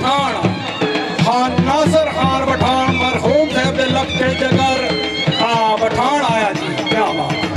पठान खान नासिर खान पठान मरहूम साहब दे लक्के जगर पठान आया जी। क्या बात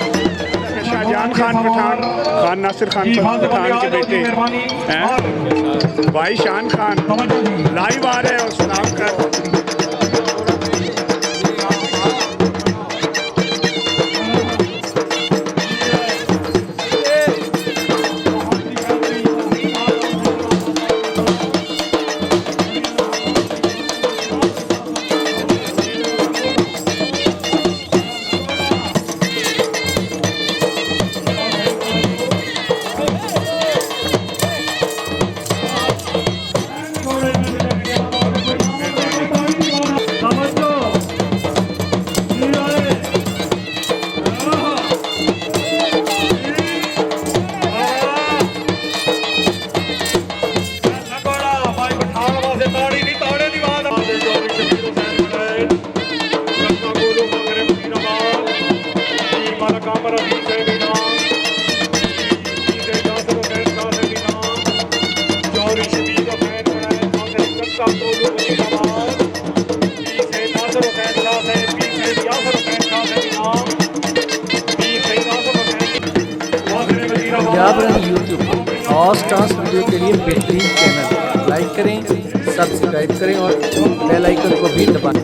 शाहजहान खान पठान खान नासिर खान पठान के बेटे हैं भाई शान खान लाइव आ रहे हैं और सलाम कर। यूट्यूब और स्टार्स वीडियो के लिए बेहतरीन चैनल लाइक करें, सब्सक्राइब करें और बेल आइकन को भी दबाएं।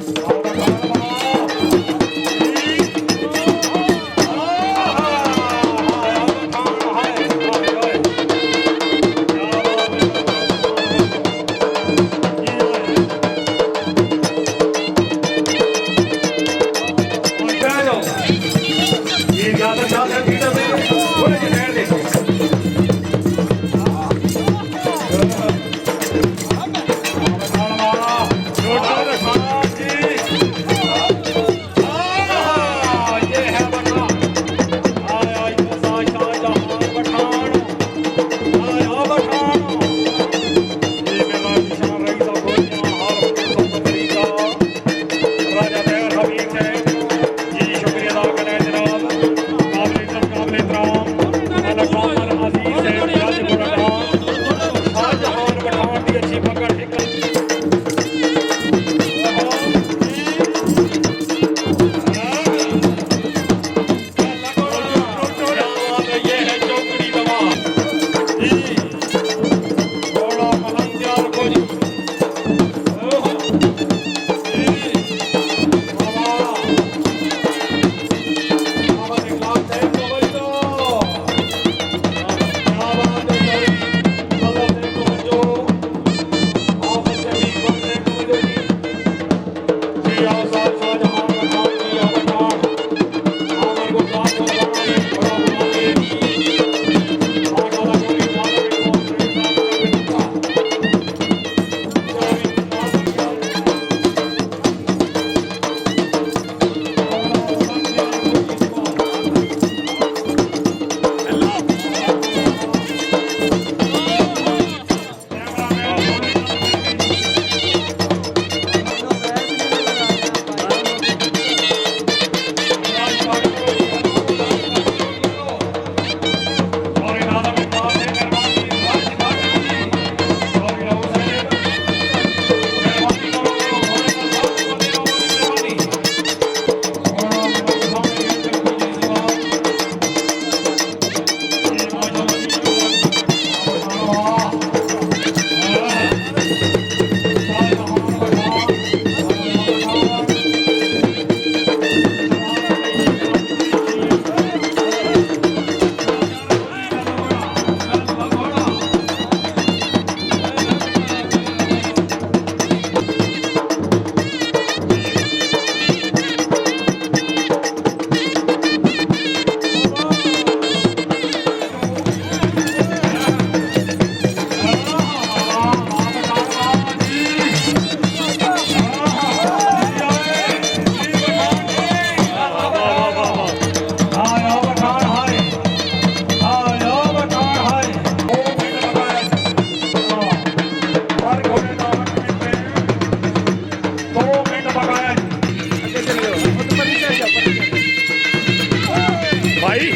भाई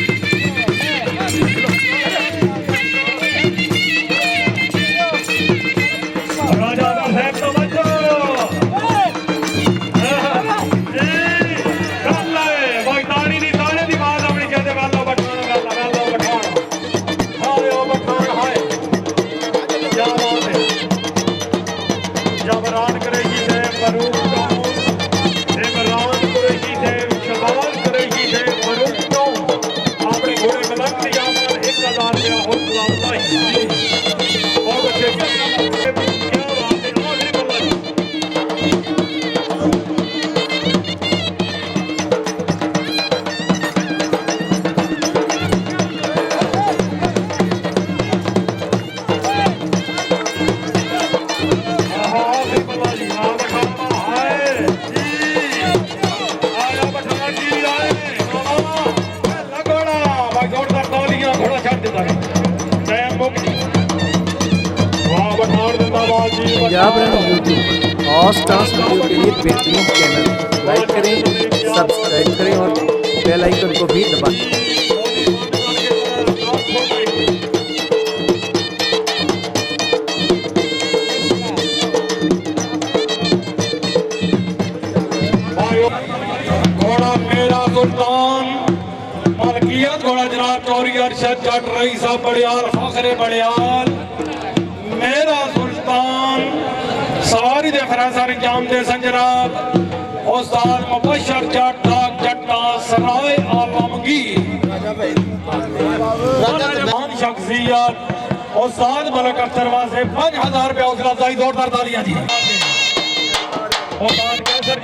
राजा साहब तो बच्चो भाई ताड़ी नहीं ताड़े की बात अपनी कहते वालो बठान हाय ओ बठान हाय क्या बात है जबरान करेगी से फरूक इमरान करेगी से शबाज करेगी से फरूक तो आपने घोड़े कलक दिया 1000 रुपया हौसला अफजाई बहुत अच्छे क्या बात है आखिरी बल्ला जी पंजाब रन यूट्यूब और स्टार्स वीडियो के लिए बेहतरीन चैनल लाइक करें सब्सक्राइब करें और बेल आइकन को भी दबाएं। घोड़ा मेरा सुल्तान मलकियत घोड़ा जनाब चौरी अरशद जट रही साहब बड़ियाल फखरे बड़ियाल मेरा सुल्तान सवारी दे फरासर इंजाम दे सन जनाब उस्ताद मुबशर जट डाक जट्टा सराय आलमगीर महान शख्सियत उस्ताद मलक अख्तर वासे 5000 रुपया हौसला अफजाई जोरदार तालियां जी उस्ताद कैसर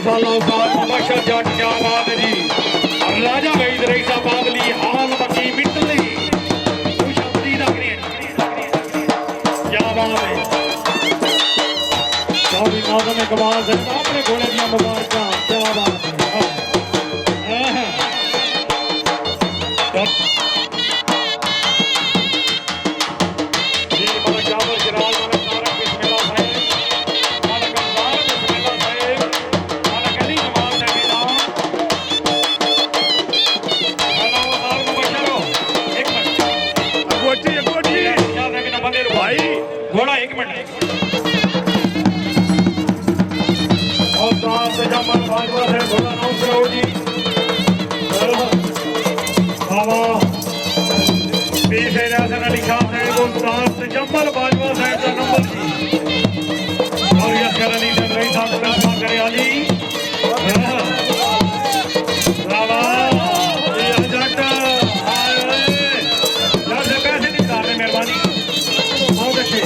जोर साहब जट क्या बात है जी राजा वहीद रही साहब बाबली हाल बकी मिटली खुशबदी नगरी क्या बात है चौबी नाज़म इकबाल से अपने घोड़े दिया मुबारक क्या बात है जी मलक जाबर जिराल मलक तारक बिस्मिल्लाह साहब मलक अब्बार बिस्मिल्लाह साहब मलक अली नवाज साहब हेलो साहब मुबशरो एक मिनट गोटी क्या साहब ना बंदे भाई घोड़ा एक मिनट और साहब से जमल बाजवा है घोड़ा नाम करो जी बाबा पीर हसन अली खान साहब उस्ताद से जमल बाजवा साहब का नंबर जी और यसकर अली से रही साहब का करे अली बाबा ये जट आए यार से पैसे नहीं डाल रहे मेहरबानी बहुत अच्छे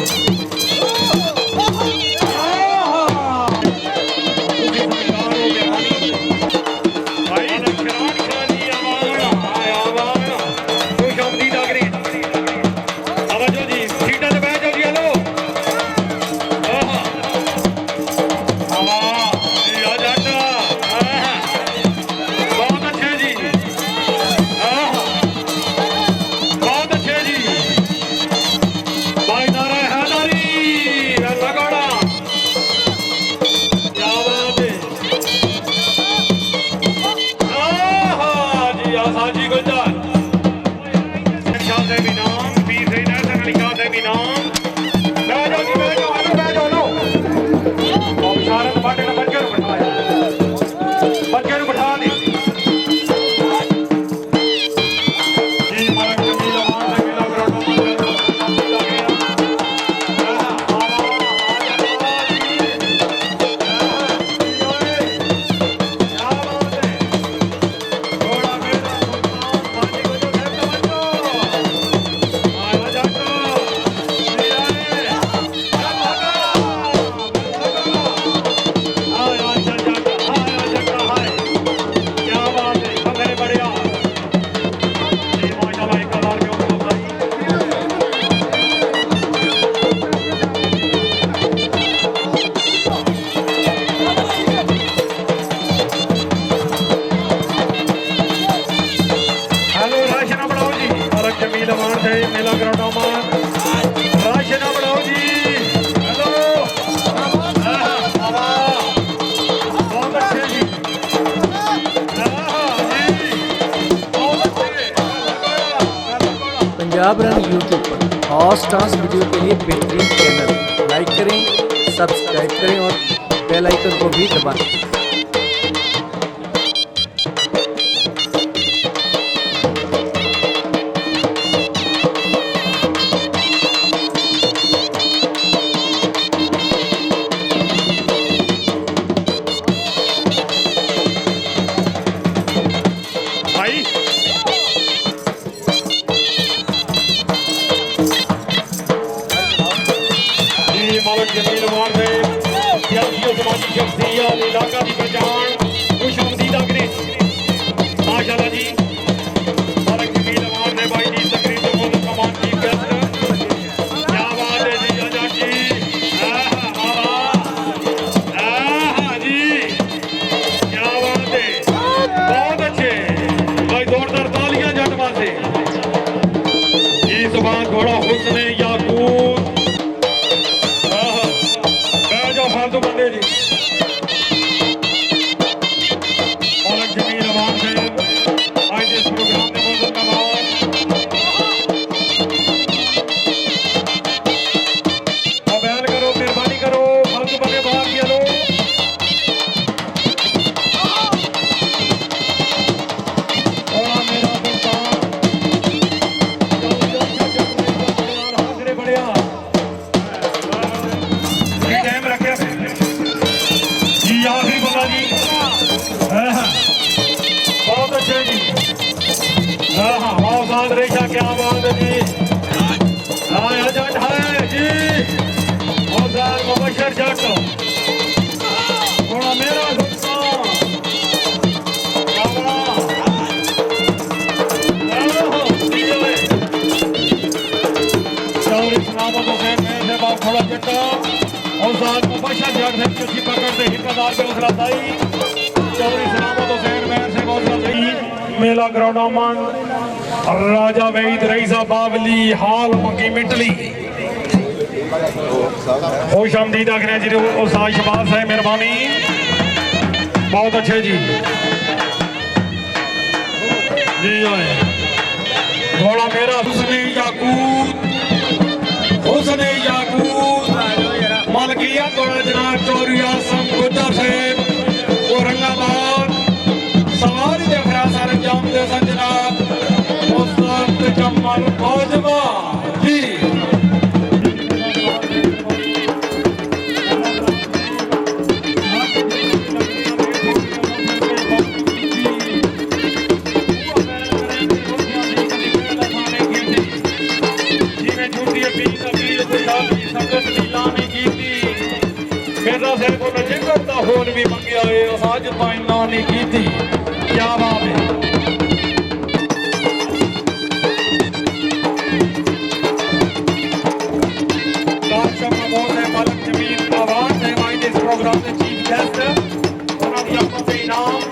पंजाब रन यूट्यूब पर हॉर्स डांस वीडियो के लिए बेहतरीन चैनल। लाइक करें, सब्सक्राइब करें और बेल आइकन को भी दबाएं। मेला ग्राउंड राजा वहीद रईसा बावली हाल मकी मिटली खुश आमदीद आखने जी शाबाश है, मेहरबानी, बहुत अच्छे जी जी घोड़ा मेरा हुस्ने याकूत मलकियत घोड़ा जनाब चौधरी आसम गुजर से औरंगाबाद सवारी दे फरासर अंजाम दे जनाब मुस्तफा जमाल फौजवा जी होल भी मंगिया अज ताई ना नहीं की थी, क्या बात है। मालक जमीन आवाज है इस प्रोग्राम के चीफ गेस्ट उन्होंने आपको से इनाम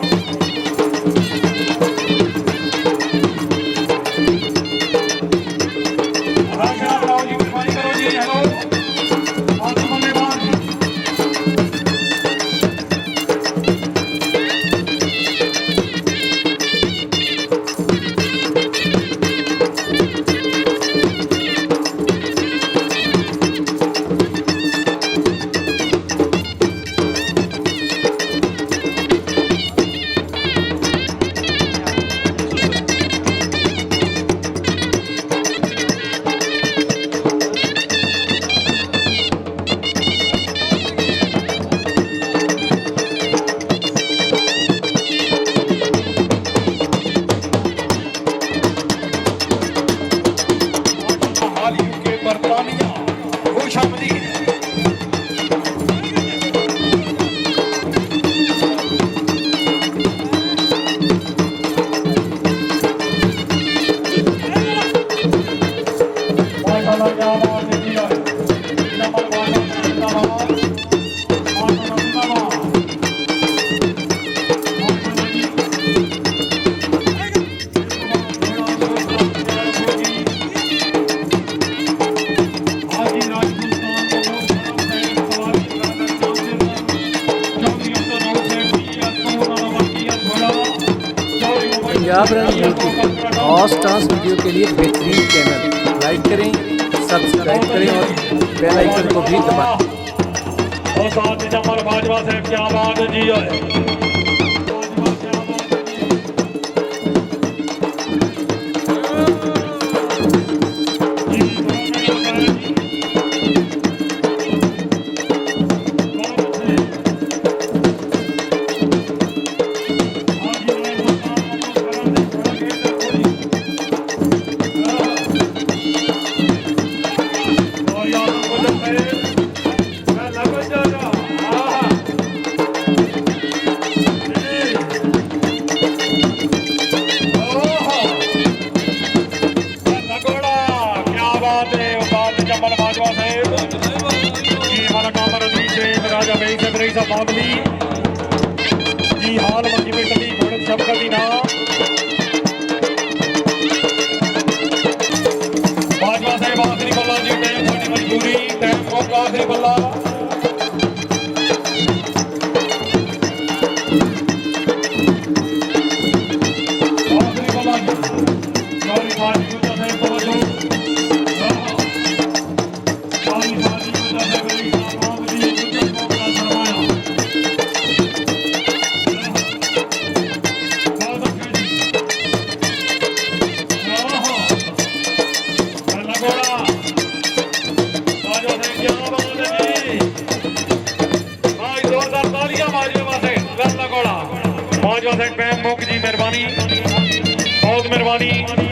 Punjab run YouTube horse dance video के लिए बेहतरीन चैनल। लाइक करें, सब्सक्राइब करें और बेल आइकन को भी दबाएं। और साथ ही जमल बाजवा साहब क्या बात है जी। जी हाल मंगी में कभी घोड़े शब्द कभी ना बाजवा साहब आखिरी बल्ला जी टाइम थोड़ी मजबूरी टाइम को आखिरी बल्ला मेहरबानी बहुत मेहरबानी।